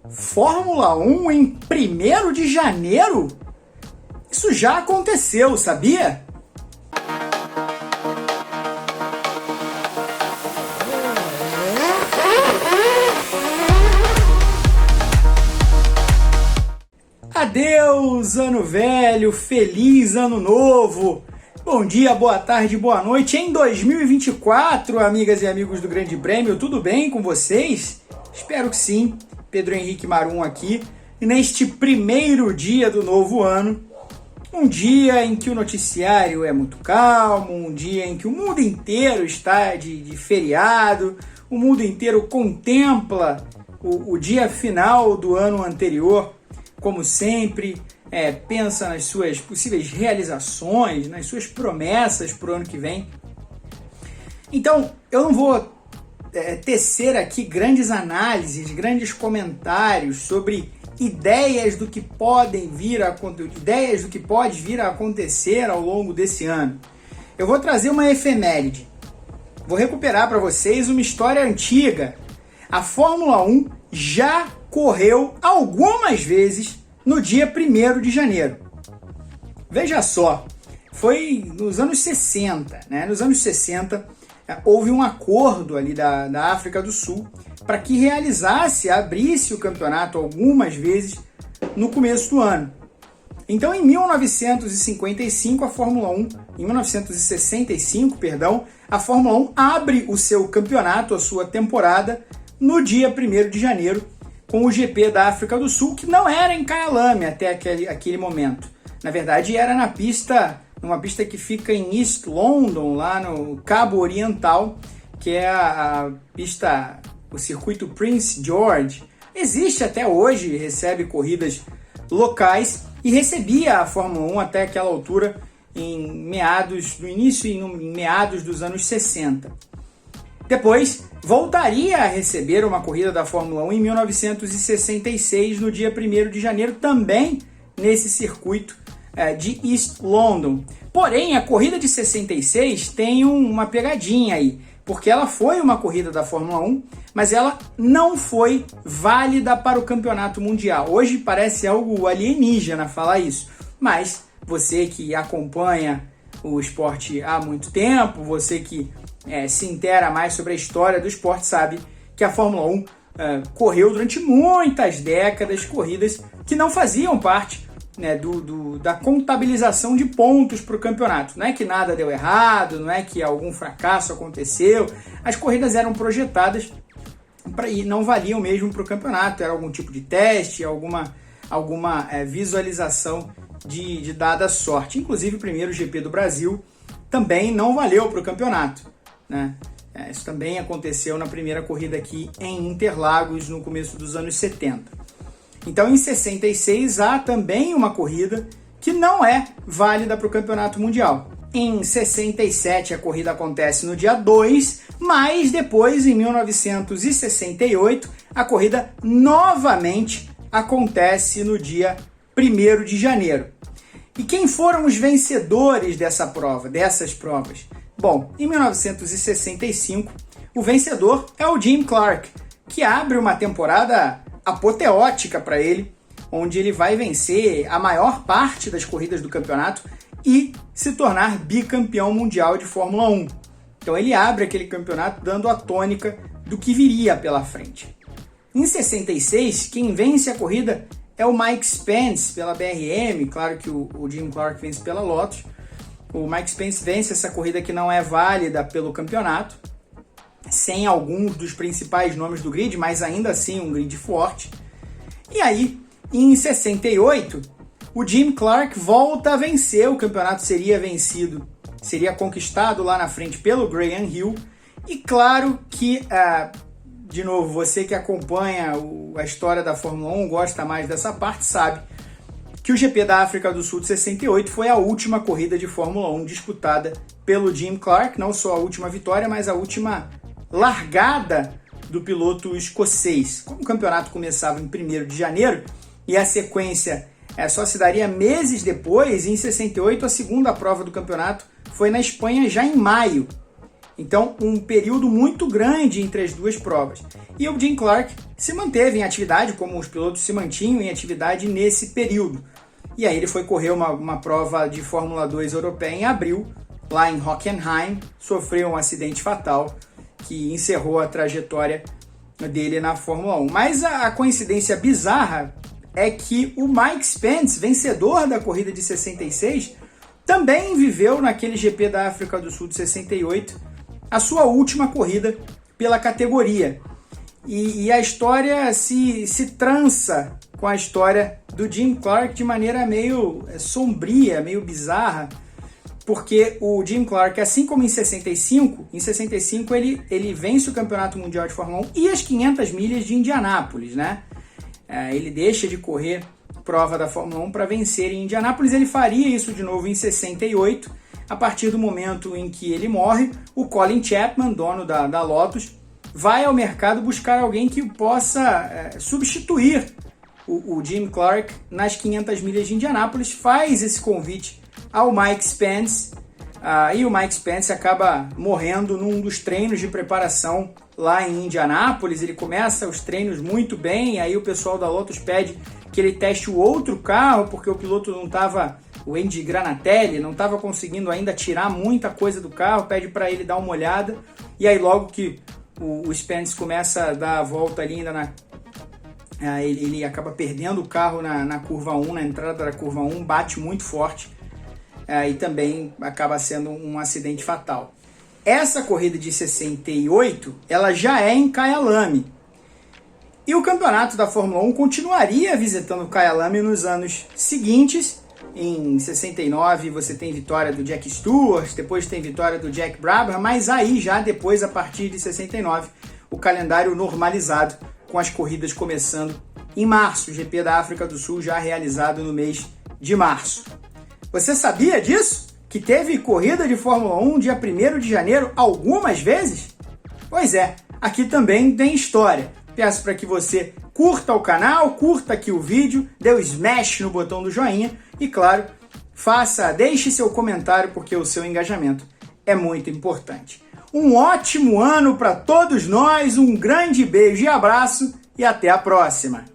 Fórmula 1 em 1º de janeiro? Isso já aconteceu, sabia? Adeus, ano velho, feliz ano novo! Bom dia, boa tarde, boa noite. Em 2024, amigas e amigos do Grande Prêmio, tudo bem com vocês? Espero que sim. Pedro Henrique Marum aqui, e neste primeiro dia do novo ano, um dia em que o noticiário é muito calmo, um dia em que o mundo inteiro está de feriado, o mundo inteiro contempla o dia final do ano anterior, como sempre, pensa nas suas possíveis realizações, nas suas promessas para o ano que vem. Então, eu não vou tecer aqui grandes análises, grandes comentários sobre ideias do que pode vir a acontecer ao longo desse ano. Eu vou trazer uma efeméride. Vou recuperar para vocês uma história antiga. A Fórmula 1 já correu algumas vezes no dia 1º de janeiro. Veja só, foi nos anos 60, né? Nos anos 60, houve um acordo ali da África do Sul para que abrisse o campeonato algumas vezes no começo do ano. Então, em 1965, a Fórmula 1 abre o seu campeonato, a sua temporada, no dia 1º de janeiro, com o GP da África do Sul, que não era em Kyalami até aquele momento. Na verdade, era numa pista que fica em East London, lá no Cabo Oriental, que é a pista, o circuito Prince George. Existe até hoje, recebe corridas locais e recebia a Fórmula 1 até aquela altura em meados dos anos 60. Depois, voltaria a receber uma corrida da Fórmula 1 em 1966, no dia 1º de janeiro, também nesse circuito de East London. Porém, a corrida de 66 tem uma pegadinha aí, porque ela foi uma corrida da Fórmula 1, mas ela não foi válida para o campeonato mundial. Hoje parece algo alienígena falar isso, mas você que acompanha o esporte há muito tempo, você que se inteira mais sobre a história do esporte, sabe que a Fórmula 1 correu durante muitas décadas corridas que não faziam parte, né, da contabilização de pontos para o campeonato. Não é que nada deu errado, não é que algum fracasso aconteceu. As corridas eram projetadas e não valiam mesmo para o campeonato. Era algum tipo de teste, alguma visualização de dada sorte. Inclusive o primeiro GP do Brasil também não valeu para o campeonato, né? Isso também aconteceu na primeira corrida aqui em Interlagos no começo dos anos 70. Então, em 66, há também uma corrida que não é válida para o Campeonato Mundial. Em 67, a corrida acontece no dia 2, mas depois, em 1968, a corrida novamente acontece no dia 1º de janeiro. E quem foram os vencedores dessas provas? Bom, em 1965, o vencedor é o Jim Clark, que abre uma temporada apoteótica para ele, onde ele vai vencer a maior parte das corridas do campeonato e se tornar bicampeão mundial de Fórmula 1. Então ele abre aquele campeonato dando a tônica do que viria pela frente. Em 66, quem vence a corrida é o Mike Spence pela BRM, claro que o Jim Clark vence pela Lotus. O Mike Spence vence essa corrida que não é válida pelo campeonato, sem alguns dos principais nomes do grid, mas ainda assim um grid forte. E aí, em 68, o Jim Clark volta a vencer, o campeonato seria conquistado lá na frente pelo Graham Hill, e claro que, de novo, você que acompanha a história da Fórmula 1, gosta mais dessa parte, sabe que o GP da África do Sul de 68 foi a última corrida de Fórmula 1 disputada pelo Jim Clark, não só a última vitória, mas a última largada do piloto escocês. Como o campeonato começava em 1º de janeiro e a sequência só se daria meses depois, em 68 a segunda prova do campeonato foi na Espanha já em maio. Então, um período muito grande entre as duas provas. E o Jim Clark se manteve em atividade, como os pilotos se mantinham em atividade nesse período. E aí ele foi correr uma prova de Fórmula 2 europeia em abril, lá em Hockenheim, sofreu um acidente fatal que encerrou a trajetória dele na Fórmula 1. Mas a coincidência bizarra é que o Mike Spence, vencedor da corrida de 66, também viveu naquele GP da África do Sul de 68 a sua última corrida pela categoria. E a história se trança com a história do Jim Clark de maneira meio sombria, meio bizarra, porque o Jim Clark, assim como em 65 ele vence o Campeonato Mundial de Fórmula 1 e as 500 milhas de Indianápolis, né? Ele deixa de correr prova da Fórmula 1 para vencer em Indianápolis. Ele faria isso de novo em 68, a partir do momento em que ele morre. O Colin Chapman, dono da Lotus, vai ao mercado buscar alguém que possa substituir o Jim Clark nas 500 milhas de Indianápolis, faz esse convite ao Mike Spence, e o Mike Spence acaba morrendo num dos treinos de preparação lá em Indianápolis. Ele começa os treinos muito bem, aí o pessoal da Lotus pede que ele teste o outro carro, porque o piloto não estava, o Andy Granatelli, não estava conseguindo ainda tirar muita coisa do carro, pede para ele dar uma olhada, e aí logo que o Spence começa a dar a volta ali ainda ele acaba perdendo o carro na curva 1, na entrada da curva 1, bate muito forte, e também acaba sendo um acidente fatal. Essa corrida de 68, ela já é em Kyalami. E o campeonato da Fórmula 1 continuaria visitando Kyalami nos anos seguintes. Em 69 você tem vitória do Jack Stewart, depois tem vitória do Jack Brabham, mas aí já depois, a partir de 69, o calendário normalizado, com as corridas começando em março, o GP da África do Sul já realizado no mês de março. Você sabia disso? Que teve corrida de Fórmula 1 dia 1º de janeiro algumas vezes? Pois é, aqui também tem história. Peço para que você curta o canal, curta aqui o vídeo, dê o smash no botão do joinha e, claro, deixe seu comentário, porque o seu engajamento é muito importante. Um ótimo ano para todos nós, um grande beijo e abraço e até a próxima!